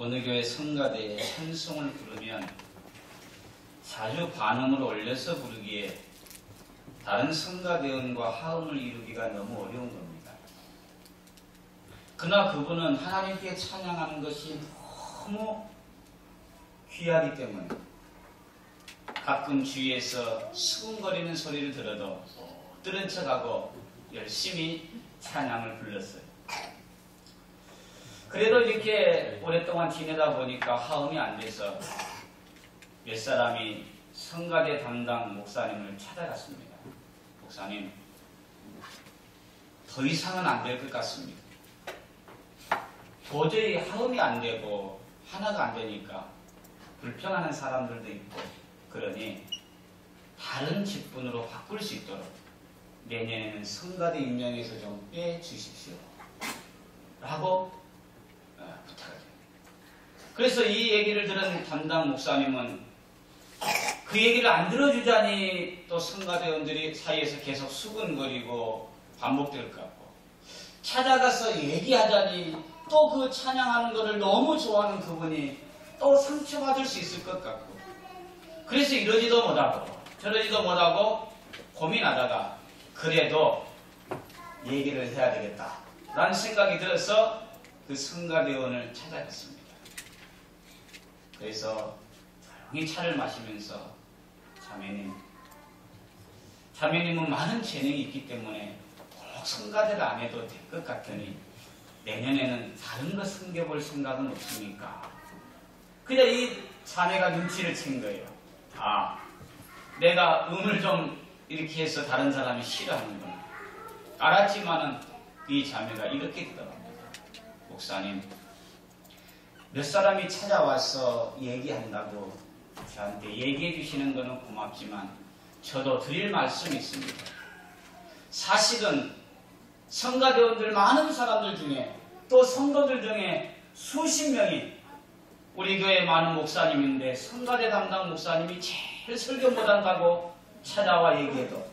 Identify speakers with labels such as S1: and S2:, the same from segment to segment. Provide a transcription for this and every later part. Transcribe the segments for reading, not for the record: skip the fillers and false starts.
S1: 어느 교회 성가대에 찬송을 부르면 자주 반음을 올려서 부르기에 다른 성가대원과 화음을 이루기가 너무 어려운 겁니다. 그러나 그분은 하나님께 찬양하는 것이 너무 귀하기 때문에 가끔 주위에서 수군거리는 소리를 들어도 들은 척하고 열심히 찬양을 불렀어요. 그래도 이렇게 오랫동안 지내다 보니까 화음이 안 돼서 몇 사람이 성가대 담당 목사님을 찾아갔습니다. 목사님, 더 이상은 안 될 것 같습니다. 도저히 화음이 안 되고 하나가 안 되니까 불평하는 사람들도 있고 그러니 다른 직분으로 바꿀 수 있도록 내년에는 성가대 임명에서 좀 빼주십시오 라고 부탁을 해요. 그래서 이 얘기를 들은 담당 목사님은 그 얘기를 안 들어주자니 또 성가대원들이 사이에서 계속 수근거리고 반복될 것 같고 찾아가서 얘기하자니 또 그 찬양하는 것을 너무 좋아하는 그분이 또 상처받을 수 있을 것 같고 그래서 이러지도 못하고 저러지도 못하고 고민하다가 그래도 얘기를 해야 되겠다 라는 생각이 들어서 그 성가대원을 찾아갔습니다. 그래서 조용히 차를 마시면서 자매님은 많은 재능이 있기 때문에 꼭 성가대를 안 해도 될 것 같으니 내년에는 다른 거 섬겨볼 생각은 없습니까? 그냥 이 자매가 눈치를 챈 거예요. 아, 내가 음을 좀 이렇게 해서 다른 사람이 싫어하는구나. 알았지만은 이 자매가 이렇게 되더랍니다. 목사님, 몇 사람이 찾아와서 얘기한다고 저한테 얘기해 주시는 거는 고맙지만 저도 드릴 말씀이 있습니다. 사실은 성가대원들 많은 사람들 중에 또 성도들 중에 수십 명이 우리 교회 많은 목사님인데 성가대 담당 목사님이 제일 설교 못한다고 찾아와 얘기해도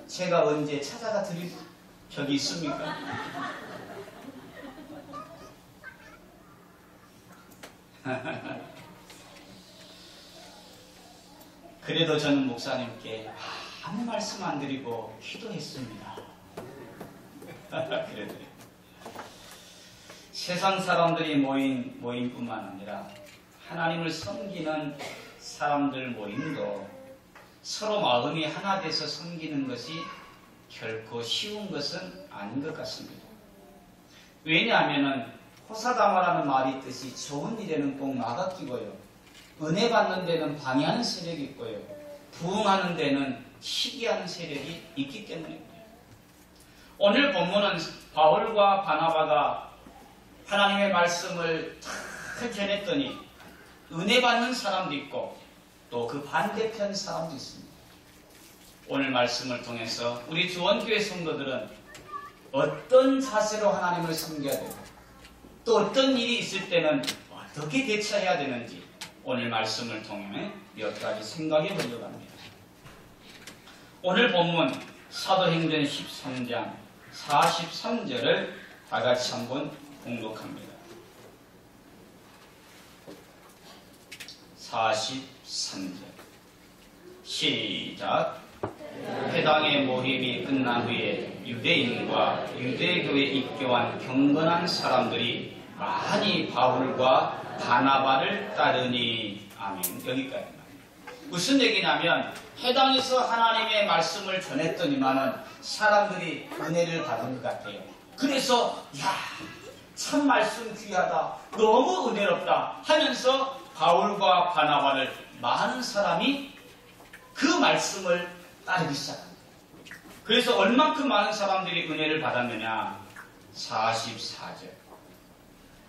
S1: 제가 언제 찾아가 드릴 적이 있습니까? 그래도 저는 목사님께 아무 말씀 안 드리고 기도했습니다. 그래도 세상 사람들이 모인 뿐만 아니라 하나님을 섬기는 사람들 모임도 서로 마음이 하나 돼서 섬기는 것이 결코 쉬운 것은 아닌 것 같습니다. 왜냐하면 호사다마라는 말이 있듯이 좋은 일에는 꼭 마가 끼고요. 은혜 받는 데는 방해하는 세력이 있고요. 부흥하는 데는 시기하는 세력이 있기 때문입니다. 오늘 본문은 바울과 바나바가 하나님의 말씀을 잘 전했더니 은혜 받는 사람도 있고 또 그 반대편 사람도 있습니다. 오늘 말씀을 통해서 우리 주원교회 성도들은 어떤 자세로 하나님을 섬겨야 되고 또 어떤 일이 있을 때는 어떻게 대처해야 되는지 오늘 말씀을 통해 몇 가지 생각해 보려고 합니다. 오늘 본문 사도행전 13장 43절을 다 같이 한번 공독합니다. 43절 시작. 회당의 모임이 끝난 후에 유대인과 유대교에 입교한 경건한 사람들이 많이 바울과 바나바를 따르니. 아멘. 여기까지입니다. 무슨 얘기냐면 회당에서 하나님의 말씀을 전했더니만은 사람들이 은혜를 받은 것 같아요. 그래서 참 말씀 귀하다, 너무 은혜롭다 하면서 바울과 바나바를 많은 사람이 그 말씀을 따르기 시작합니다. 그래서 얼만큼 많은 사람들이 은혜를 받았느냐. 44절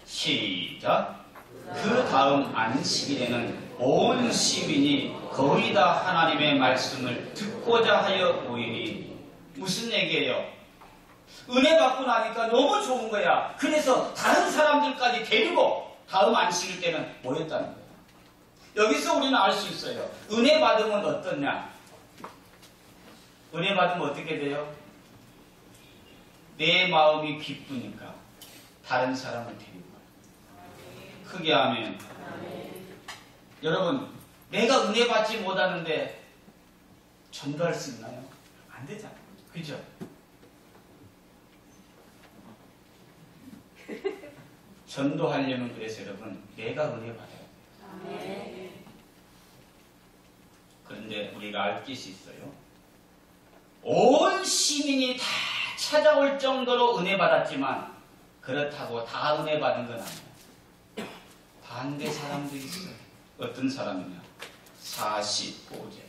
S1: 시작. 그 다음 안식일에는 온 시민이 거의 다 하나님의 말씀을 듣고자 하여 모이니. 무슨 얘기예요? 은혜 받고 나니까 너무 좋은 거야. 그래서 다른 사람들까지 데리고 다음 안식일 때는 모였다는 거예요. 여기서 우리는 알 수 있어요. 은혜 받으면 어떠냐? 은혜 받으면 어떻게 돼요? 내 마음이 기쁘니까 다른 사람을 데리고 가요. 크게 아멘. 여러분, 내가 은혜 받지 못하는데 전도할 수 있나요? 안 되잖아요. 그죠? 전도하려면 그래서 여러분, 내가 은혜 받아야 돼요. 그런데 우리가 알 것이 있어요. 온 시민이 다 찾아올 정도로 은혜 받았지만 그렇다고 다 은혜 받은 건 아니에요. 반대 사람도 있어요. 어떤 사람이냐? 45절.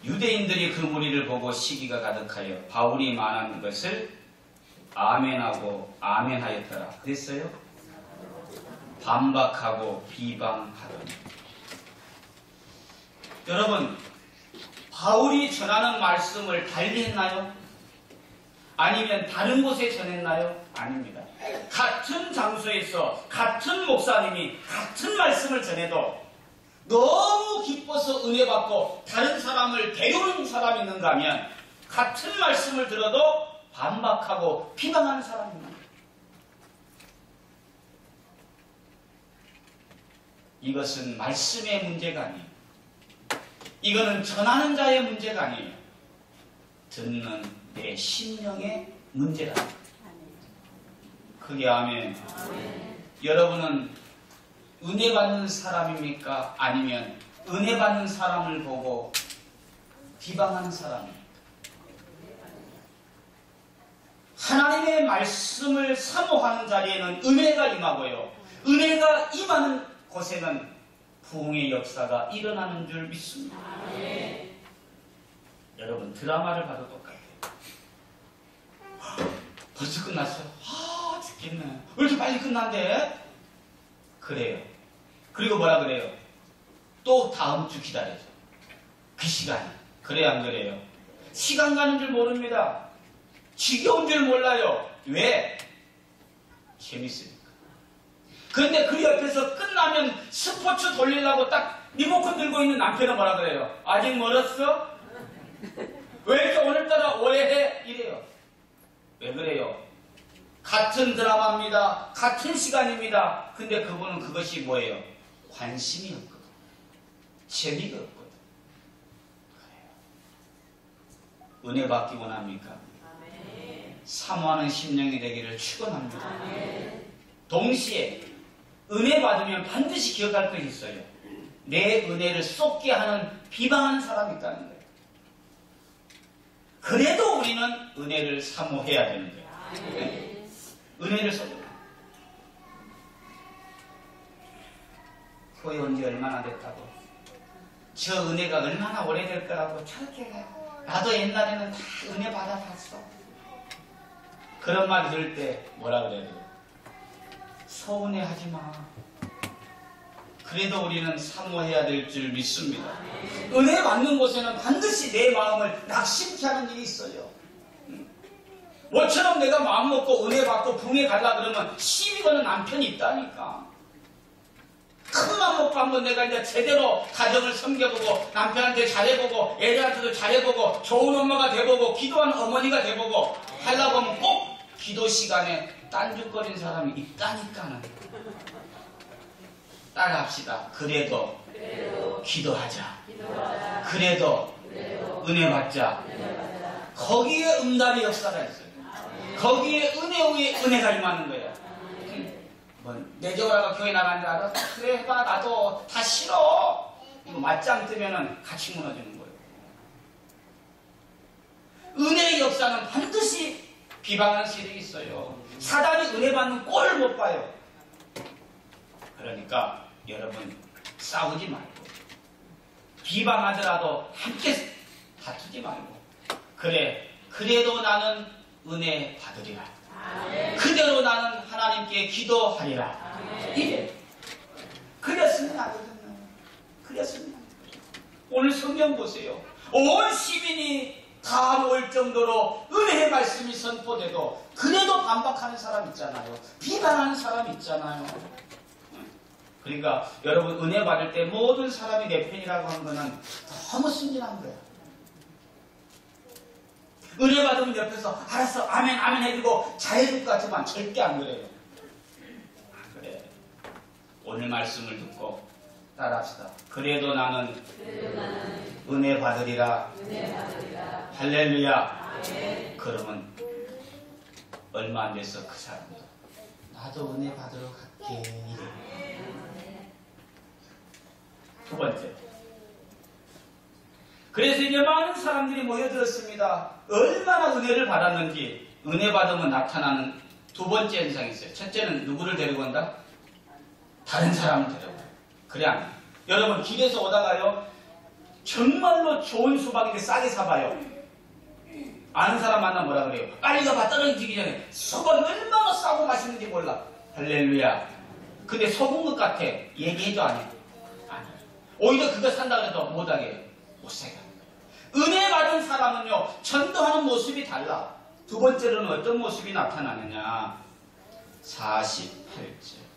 S1: 유대인들이 그 무리를 보고 시기가 가득하여 바울이 말한 것을 아멘하고 아멘하였더라. 그랬어요? 반박하고 비방하더니. 여러분, 바울이 전하는 말씀을 달리 했나요? 아니면 다른 곳에 전했나요? 아닙니다. 같은 장소에서 같은 목사님이 같은 말씀을 전해도 너무 기뻐서 은혜 받고 다른 사람을 데려오는 사람이 있는가 하면 같은 말씀을 들어도 반박하고 비방하는 사람이 있는 거예요. 이것은 말씀의 문제가 아니에요. 이거는 전하는 자의 문제가 아니에요. 듣는 내 심령의 문제다. 그게 아멘. 여러분은 은혜 받는 사람입니까? 아니면 은혜 받는 사람을 보고 비방하는 사람입니까? 하나님의 말씀을 사모하는 자리에는 은혜가 임하고요. 은혜가 임하는 곳에는 부흥의 역사가 일어나는 줄 믿습니다. 여러분, 드라마를 봐도 똑같아요. 벌써 끝났어? 아, 죽겠네. 왜 이렇게 빨리 끝난대? 그래요. 그리고 뭐라 그래요? 또 다음 주 기다려줘. 그 시간. 그래요, 안 그래요? 시간 가는 줄 모릅니다. 지겨운 줄 몰라요. 왜? 재밌으니까. 그런데 그 옆에서 끝나면 스포츠 돌리려고 딱 리모컨 들고 있는 남편은 뭐라 그래요? 아직 멀었어? 왜 이렇게 오늘따라 오래해? 이래요. 왜 그래요? 같은 드라마입니다. 같은 시간입니다. 근데 그분은 그것이 뭐예요? 관심이 없거든. 재미가 없거든. 그래요. 은혜 받기 원합니까? 사모하는 심령이 되기를 축원합니다. 동시에 은혜 받으면 반드시 기억할 것이 있어요. 내 은혜를 쏟게 하는 비방하는 사람이 있다는 거예요. 그래도 우리는 은혜를 사모해야 되는 거예요. 네? 은혜를 쏟아. 교회 온 지 얼마나 됐다고. 저 은혜가 얼마나 오래될 거라고 저렇게 나도 옛날에는 다 은혜 받아봤어. 그런 말 들을 때 뭐라 그래야 돼요? 서운해하지 마. 그래도 우리는 사모해야 될 줄 믿습니다. 은혜 받는 곳에는 반드시 내 마음을 낙심케 하는 일이 있어요. 뭐처럼 내가 마음 먹고 은혜 받고 붕에 가려 그러면 시비 거는 남편이 있다니까. 큰 맘 먹고 한번 내가 이제 제대로 가정을 섬겨보고 남편한테 잘해보고 애들한테도 잘해보고 좋은 엄마가 돼보고 기도하는 어머니가 돼보고 하려고 하면 꼭 기도 시간에 딴죽거리는 사람이 있다니까는. 따라합시다. 그래도 기도하자. 그래도 은혜 받자. 거기에 응답의 역사가 있어요. 거기에 은혜 위에 은혜가 임하는 거예요. 내정하라고 교회 나간 줄 알아? 그래 해봐. 나도 다 싫어. 이거 맞짱 뜨면은 같이 무너지는 거예요. 은혜의 역사는 반드시 비방하는 세력이 있어요. 사단이 은혜 받는 꼴을 못 봐요. 그러니까 여러분 싸우지 말고 비방하더라도 함께 다투지 말고 그래 그래도 나는 은혜 받으리라. 그대로 나는 하나님께 기도하리라. 이래. 그랬으면 안 되겠나요? 그랬으면 안 되겠나요? 오늘 성경 보세요. 온 시민이 다 모일 정도로 은혜의 말씀이 선포돼도 그래도 반박하는 사람 있잖아요. 비난하는 사람 있잖아요. 그러니까 여러분 은혜 받을 때 모든 사람이 내 편이라고 하는 거는 너무 순진한 거예요. 은혜 받으면 옆에서 알았어 아멘 아멘 해주고 잘해줄 것 같지만 절대 안 그래요. 오늘 말씀을 듣고 따라합시다. 그래도 나는 은혜 받으리라. 할렐루야. 그러면 얼마 안 돼서 그 사람도 나도 은혜 받으러 갈게 이래. 두 번째, 그래서 이제 많은 사람들이 모여들었습니다. 얼마나 은혜를 받았는지. 은혜 받으면 나타나는 두 번째 현상이 있어요. 첫째는 누구를 데리고 온다? 다른 사람을 데리고 온다. 그래 안 돼. 여러분 길에서 오다가요 정말로 좋은 수박인데 싸게 사봐요. 아는 사람 만나면 뭐라 그래요? 빨리 가봐. 떨어지기 전에. 수박이 얼마나 싸고 맛있는지 몰라. 할렐루야. 근데 속은 것 같아. 얘기해도 안 해. 아니. 오히려 그거 산다 그래도 못하게 해요. 못 사게 하는 거예요. 은혜 받은 사람은요 전도하는 모습이 달라. 두 번째로는 어떤 모습이 나타나느냐. 48절.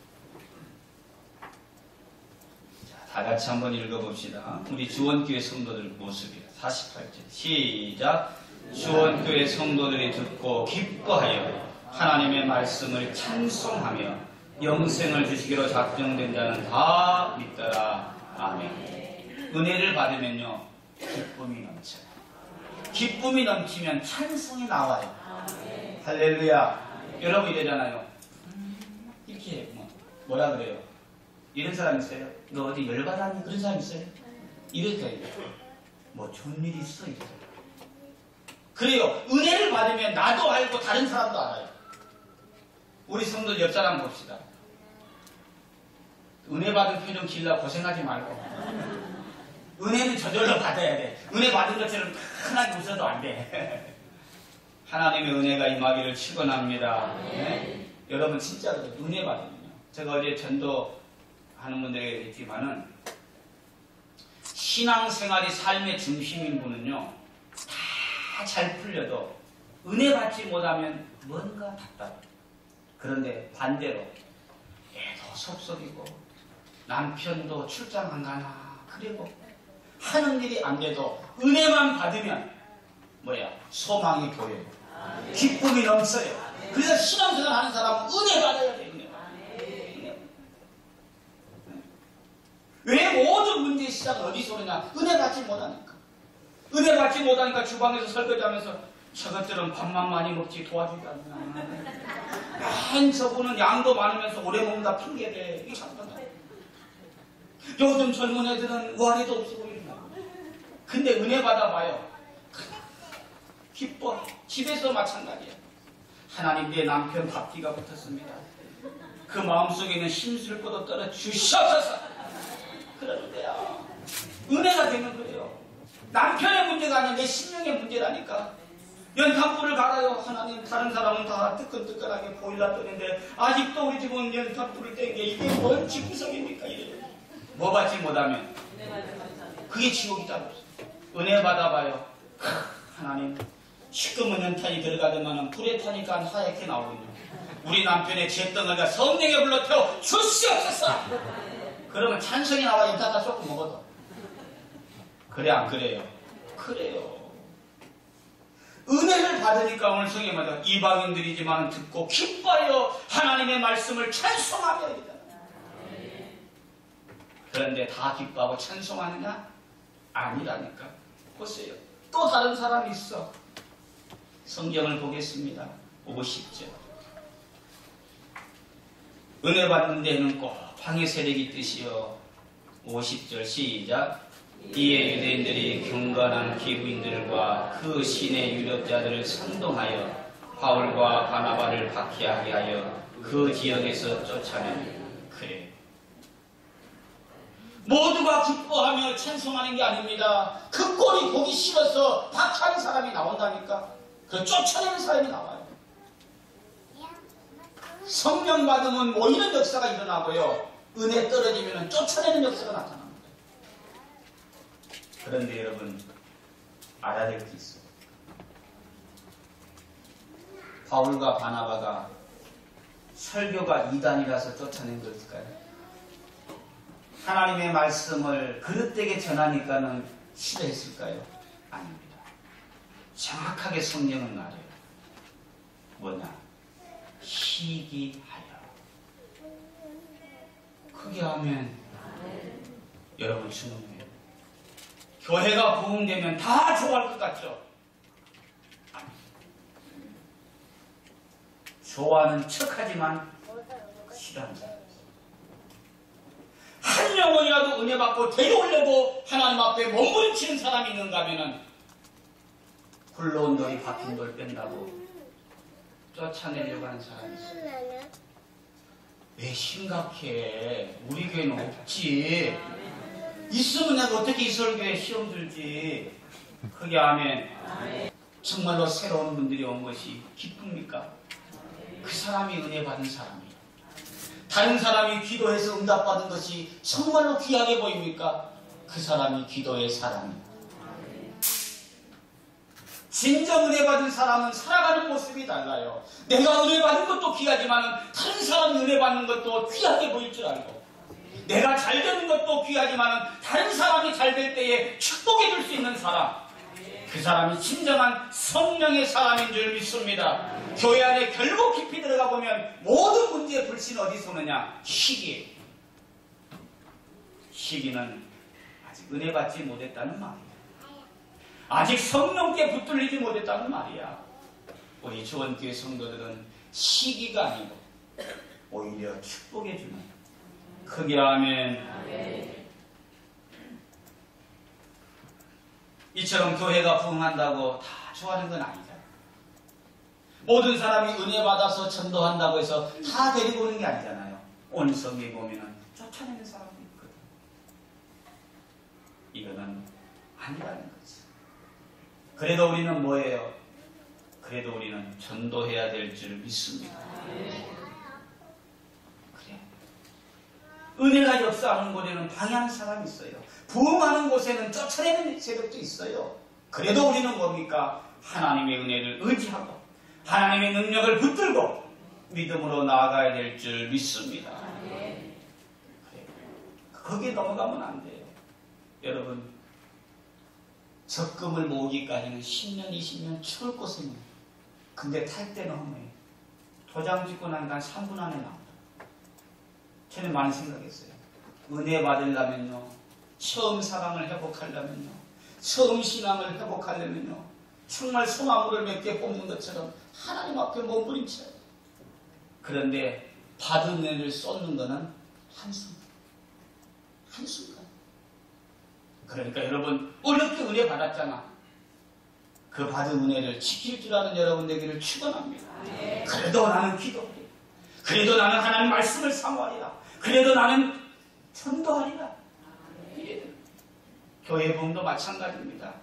S1: 다 같이 한번 읽어봅시다. 우리 주원교회 성도들 모습이에요. 48절 시작. 주원교회 성도들이 듣고 기뻐하여 하나님의 말씀을 찬송하며 영생을 주시기로 작정된 자는 다 믿더라. 아멘. 은혜를 받으면요 기쁨이 넘쳐요. 기쁨이 넘치면 찬송이 나와요. 할렐루야. 여러분 이러잖아요. 이렇게 뭐라 그래요? 이런 사람 있어요? 너 어디 열받았니? 그런 사람 있어요? 이렇게 뭐 좋은 일이 있어? 이래요. 그래요. 은혜를 받으면 나도 알고 다른 사람도 알아요. 우리 성도 옆 사람 봅시다. 은혜 받은 표정 길라 고생하지 말고. 은혜는 저절로 받아야 돼. 은혜 받은 것처럼 편하게 웃어도 안 돼. 하나님의 은혜가 임하기를 축원합니다. 네? 여러분 진짜로 은혜 받으면요. 제가 어제 전도하는 분들에게 했지만은 신앙생활이 삶의 중심인 분은요. 다 잘 풀려도 은혜 받지 못하면 뭔가 답답해. 그런데 반대로 애도 속썩이고 남편도 출장 안 가나 그리고 하는 일이 안 돼도 은혜만 받으면 소망이 보여요. 기쁨이 넘쳐요. 그래서 신앙생활 하는 사람은 은혜 받아야 돼요. 은혜. 왜 모든 문제의 시작은 어디서 오느냐? 은혜 받지 못하니까. 은혜 받지 못하니까 주방에서 설거지하면서 저것들은 밥만 많이 먹지 도와주지 않나. 맨 저분은 양도 많으면서 오래 먹는다 핑계대. 이게 잠깐만. 요즘 젊은 애들은 월에도 없어 보이는 거야. 근데 은혜 받아봐요. 기뻐. 집에서 마찬가지야. 하나님 내 남편 밥기가 붙었습니다. 그 마음속에 있는 심술 뻗어 떨어 주시옵소서. 그러는 거야. 은혜가 되면 그래요. 남편의 문제가 아니라 내 심령의 문제라니까. 연탄불을 갈아요. 하나님 다른 사람은 다 뜨끈뜨끈하게 보일라 뜨는데 아직도 우리 집은 연탄불을 뗀 게 이게 뭔 지구성입니까? 이래요. 뭐 받지 못하면 그게 지옥이다. 은혜 받아봐요. 하나님 시꺼먼 연탄이 들어가더만 불에 타니까 하얗게 나오거든요. 우리 남편의 잿덩어리가 성령에 불러 태워 주시옵소서. 그러면 찬성이 나와. 연탄 다 쏟고 먹어도. 그래 안 그래요? 그래요. 은혜를 받으니까 오늘 성경마다 이방인들이지만 듣고 기뻐하여 하나님의 말씀을 찬송하며 이러잖아요. 그런데 다 기뻐하고 찬송하느냐? 아니라니까. 보세요. 또 다른 사람이 있어. 성경을 보겠습니다. 50절. 은혜 받는 데는 꼭 방해 세력이 뜻이요. 50절 시작. 이에 유대인들이 경건한 기부인들과 그 신의 유력자들을 선동하여 바울과 바나바를 박해하게 하여 그 지역에서 쫓아내니. 그래. 모두가 기뻐하며 찬송하는 게 아닙니다. 그 꼴이 보기 싫어서 박해하는 사람이 나온다니까. 그 쫓아내는 사람이 나와요. 성령 받으면 모이는 역사가 일어나고요. 은혜 떨어지면 쫓아내는 역사가 나타납니다. 그런데 여러분 알아야 될 게 있어요. 바울과 바나바가 설교가 이단이라서 쫓아낸 걸까요? 하나님의 말씀을 그릇되게 전하니까는 싫어했을까요? 아닙니다. 정확하게 성경은 말해요. 뭐냐? 희귀하여. 그 크게 하면 여러분 주문해요. 교회가 부흥되면 다 좋아할 것 같죠? 아니. 좋아하는 척하지만 싫어합니다. 한 영혼이라도 은혜 받고 데려오려고 하나님 앞에 몸부림치는 사람이 있는가 하면은 굴러온 돌이 박힌 돌 뺀다고 쫓아내려고 하는 사람이 있어요. 왜 심각해? 우리 교회는 없지. 있으면 내가 어떻게 이 설교에 시험 들지? 그게 아멘. 정말로 새로운 분들이 온 것이 기쁩니까? 그 사람이 은혜 받은 사람이에요. 다른 사람이 기도해서 응답받은 것이 정말로 귀하게 보입니까? 그 사람이 기도의 사람이에요. 진정 은혜 받은 사람은 살아가는 모습이 달라요. 내가 은혜 받은 것도 귀하지만 다른 사람이 은혜 받는 것도 귀하게 보일 줄 알고, 내가 잘 되는 것도 귀하지만 다른 사람이 잘 될 때에 축복해 줄 수 있는 사람, 그 사람이 진정한 성령의 사람인 줄 믿습니다. 교회 안에 결국 깊이 들어가 보면 모든 문제의 불신은 어디서 오느냐? 시기예요. 시기는 아직 은혜 받지 못했다는 말이에요. 아직 성령께 붙들리지 못했다는 말이야. 우리 주원교회 성도들은 시기가 아니고 오히려 축복해 주는, 크게 하면 이처럼 교회가 부흥한다고 다 좋아하는 건 아니잖아요. 모든 사람이 은혜 받아서 전도한다고 해서 다 데리고 오는 게 아니잖아요. 온 성에 보면은 쫓아내는 사람도 있거든. 이거는 아니라는 거지. 그래도 우리는 뭐예요? 그래도 우리는 전도해야 될 줄 믿습니다. 그래. 은혜가 역사하는 곳에는 방해하는 사람이 있어요. 부흥하는 곳에는 쫓아내는 세력도 있어요. 그래도 우리는 뭡니까? 하나님의 은혜를 의지하고 하나님의 능력을 붙들고 믿음으로 나아가야 될 줄 믿습니다. 그래. 거기에 넘어가면 안 돼요. 여러분, 적금을 모으기까지는 10년, 20년 추울 고생이에요. 근데 탈 때는 허무해요. 도장 찍고 나니까 3분 안에 나온다. 저는 많이 생각했어요. 은혜 받으려면요, 처음 사랑을 회복하려면요, 처음 신앙을 회복하려면요, 정말 소나무를 몇 개 뽑는 것처럼 하나님 앞에 몸부림쳐요. 그런데 받은 은혜를 쏟는 거는 한순간. 한순간. 그러니까 여러분, 어렵게 은혜 받았잖아. 그 받은 은혜를 지킬 줄 아는 여러분 되기를 축원합니다. 그래도 나는 기도해. 그래도 나는 하나님 말씀을 사모하리라. 그래도 나는 전도하리라. 교회 부흥도 마찬가지입니다.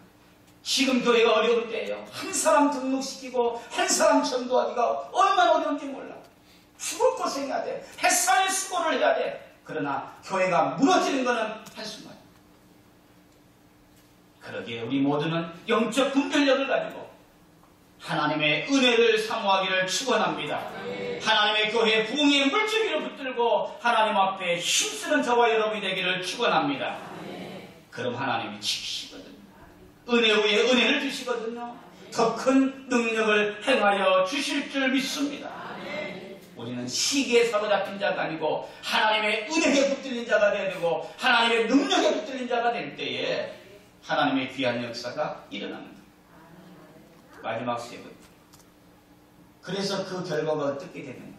S1: 지금 교회가 어려울 때예요. 한 사람 등록시키고 한 사람 전도하기가 얼마나 어려운지 몰라. 죽을 고생해야 돼. 햇살에 수고를 해야 돼. 그러나 교회가 무너지는 것은 한순간. 그러기에 우리 모두는 영적 분별력을 가지고 하나님의 은혜를 사모하기를 축원합니다. 하나님의 교회 부흥의 물줄기를 붙들고 하나님 앞에 힘쓰는 저와 여러분이 되기를 축원합니다. 그럼 하나님이 지키시거든요. 은혜 위에 은혜를 주시거든요. 더 큰 능력을 행하여 주실 줄 믿습니다. 우리는 시기에 사로잡힌 자가 아니고 하나님의 은혜에 붙들린 자가 되어야 되고 하나님의 능력에 붙들린 자가 될 때에 하나님의 귀한 역사가 일어납니다. 마지막 세 번. 그래서 그 결과가 어떻게 되느냐.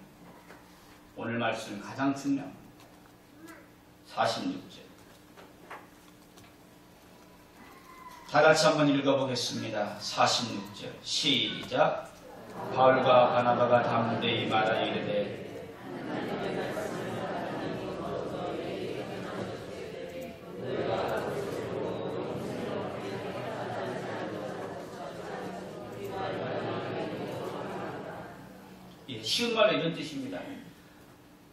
S1: 오늘 말씀 가장 중요합니다. 46절. 다 같이 한번 읽어보겠습니다. 46절. 시작. 바울과 바나바가 담대히 말하여 이르되 쉬운 말로 이런 뜻입니다.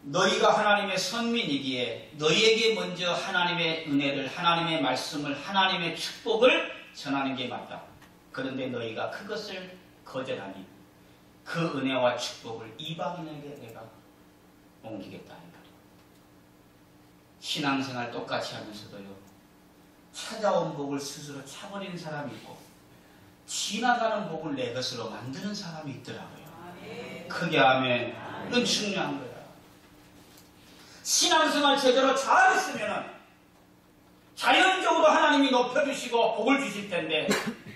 S1: 너희가 하나님의 선민이기에 너희에게 먼저 하나님의 은혜를, 하나님의 말씀을, 하나님의 축복을 전하는 게 맞다. 그런데 너희가 그것을 거절하니 그 은혜와 축복을 이방인에게 내가 옮기겠다. 신앙생활 똑같이 하면서도요, 찾아온 복을 스스로 차버리는 사람이 있고 지나가는 복을 내 것으로 만드는 사람이 있더라고요. 크게 하면 이건 중요한 거야. 신앙생활 제대로 잘했으면 자연적으로 하나님이 높여주시고 복을 주실 텐데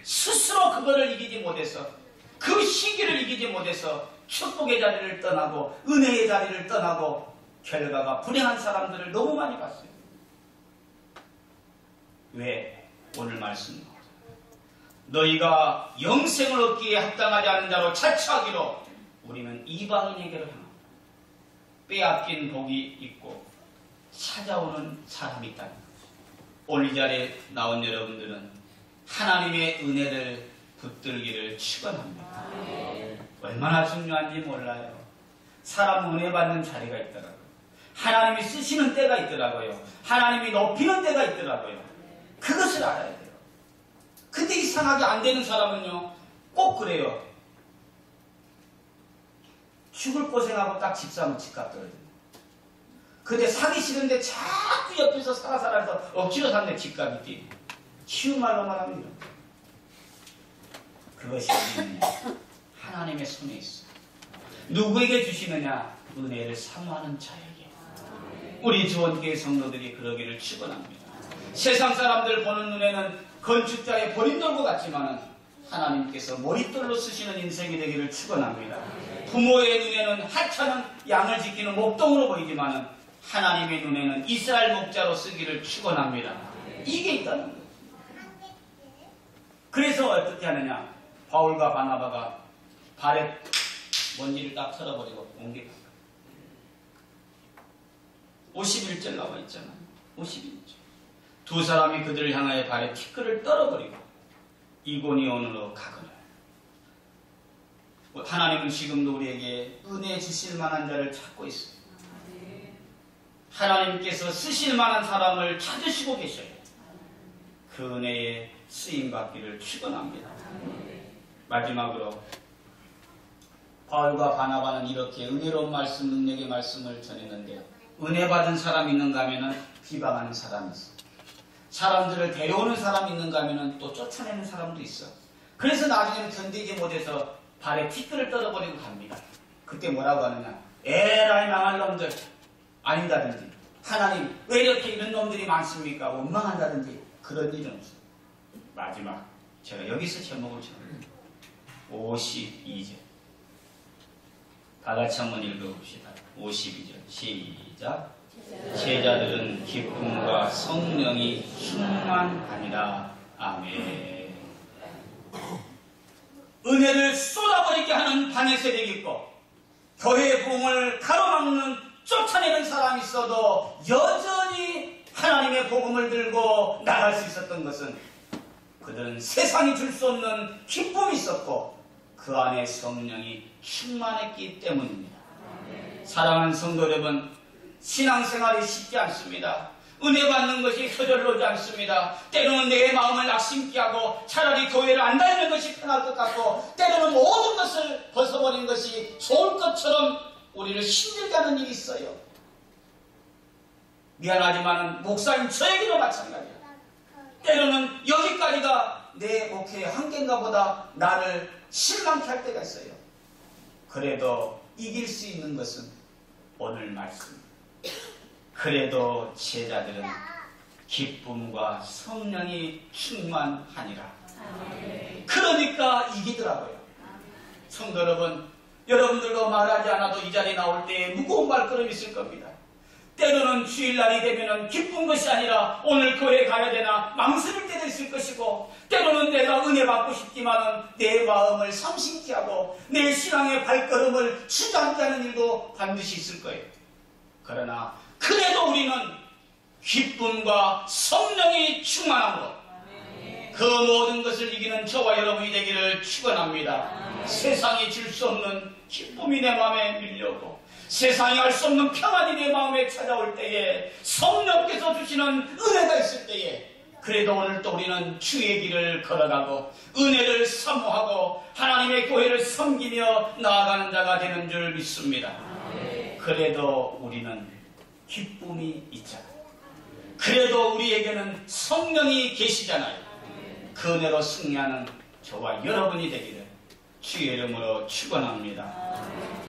S1: 스스로 그거를 이기지 못해서 그 시기를 이기지 못해서 축복의 자리를 떠나고 은혜의 자리를 떠나고 결과가 불행한 사람들을 너무 많이 봤어요. 왜? 오늘 말씀 나오잖아요. 너희가 영생을 얻기에 합당하지 않은 자로 자처하기로 우리는 이방인에게로 향합니다. 빼앗긴 복이 있고 찾아오는 사람이 있다는 거죠. 오늘 이 자리에 나온 여러분들은 하나님의 은혜를 붙들기를 축원합니다. 얼마나 중요한지 몰라요. 사람 은혜 받는 자리가 있더라고요. 하나님이 쓰시는 때가 있더라고요. 하나님이 높이는 때가 있더라고요. 그것을 알아야 돼요. 근데 이상하게 안 되는 사람은요, 꼭 그래요. 죽을 고생하고 딱 집 사면 집값 떨어져요. 근데 사기 싫은데 자꾸 옆에서 살아서 억지로 샀네 집값이 뛰고. 쉬운 말로 말하면 이런 거예요. 그것이 하나님의 손에 있어. 누구에게 주시느냐? 은혜를 사모하는 자에게. 우리 주원교회 성도들이 그러기를 축원합니다. 세상 사람들 보는 눈에는 건축자의 버림돌고 같지만은 하나님께서 머릿돌로 쓰시는 인생이 되기를 축원합니다. 부모의 눈에는 하찮은 양을 지키는 목동으로 보이지만은 하나님의 눈에는 이스라엘 목자로 쓰기를 축원합니다. 이게 있다는 거예요. 그래서 어떻게 하느냐? 바울과 바나바가 발에 먼지를 딱 털어버리고 옮겨간 거예요. 51절 나와 있잖아요. 51절. 두 사람이 그들을 향하여 발에 티끌을 떨어버리고 이고니온으로 가거늘. 하나님은 지금도 우리에게 은혜 주실 만한 자를 찾고 있어요. 하나님께서 쓰실 만한 사람을 찾으시고 계셔요. 그 은혜에 쓰임받기를 축원합니다. 마지막으로 바울과 바나바는 이렇게 은혜로운 말씀, 능력의 말씀을 전했는데요. 은혜 받은 사람이 있는가 하면은 비방하는 사람이 있어. 사람들을 데려오는 사람이 있는가 하면은 또 쫓아내는 사람도 있어. 그래서 나중에는 견디지 못해서 발에 티끌을 떨어버리고 갑니다. 그때 뭐라고 하느냐? 에라이 망할 놈들. 아닌다든지 하나님 왜 이렇게 이런 놈들이 많습니까? 원망한다든지 그런 일은 없어요. 마지막 제가 여기서 제목을 정합니다. 52절 다 같이 한번 읽어봅시다. 52절 시작. 제자들은 기쁨과 성령이 충만하니라. 아멘. 은혜를 쏟아버리게 하는 방해 세력이 있고 교회의 부흥을 가로막는 쫓아내는 사람이 있어도 여전히 하나님의 복음을 들고 나갈 수 있었던 것은 그들은 세상이 줄 수 없는 기쁨이 있었고 그 안에 성령이 충만했기 때문입니다. 사랑하는 성도 여러분, 신앙생활이 쉽지 않습니다. 은혜 받는 것이 서절로 오지 않습니다. 때로는 내 마음을 낙심케 하고 차라리 교회를 안 다니는 것이 편할 것 같고 때로는 모든 것을 벗어버리는 것이 좋을 것처럼 우리를 힘들게 하는 일이 있어요. 미안하지만 목사님 저에게도 마찬가지야. 때로는 여기까지가 내 목회의 한계인가 보다 나를 실망케 할 때가 있어요. 그래도 이길 수 있는 것은 오늘 말씀. 그래도 제자들은 기쁨과 성령이 충만하니라. 그러니까 이기더라고요. 성도 여러분, 여러분들도 말하지 않아도 이 자리에 나올 때 무거운 발걸음이 있을 겁니다. 때로는 주일날이 되면 기쁜 것이 아니라 오늘 교회에 가야 되나 망설일 때도 있을 것이고 때로는 내가 은혜 받고 싶지만 내 마음을 상심케 하고 내 신앙의 발걸음을 주저앉게 하는 일도 반드시 있을 거예요. 그러나 그래도 우리는 기쁨과 성령이 충만함으로 그 모든 것을 이기는 저와 여러분이 되기를 축원합니다. 세상이 줄 수 없는 기쁨이 내 마음에 밀려오고 세상이 알 수 없는 평안이 내 마음에 찾아올 때에 성령께서 주시는 은혜가 있을 때에 그래도 오늘 또 우리는 주의 길을 걸어가고 은혜를 사모하고 하나님의 교회를 섬기며 나아가는 자가 되는 줄 믿습니다. 그래도 우리는 기쁨이 있잖아요. 그래도 우리에게는 성령이 계시잖아요. 그 은혜로 승리하는 저와 여러분이 되기를 주의 이름으로 축원합니다.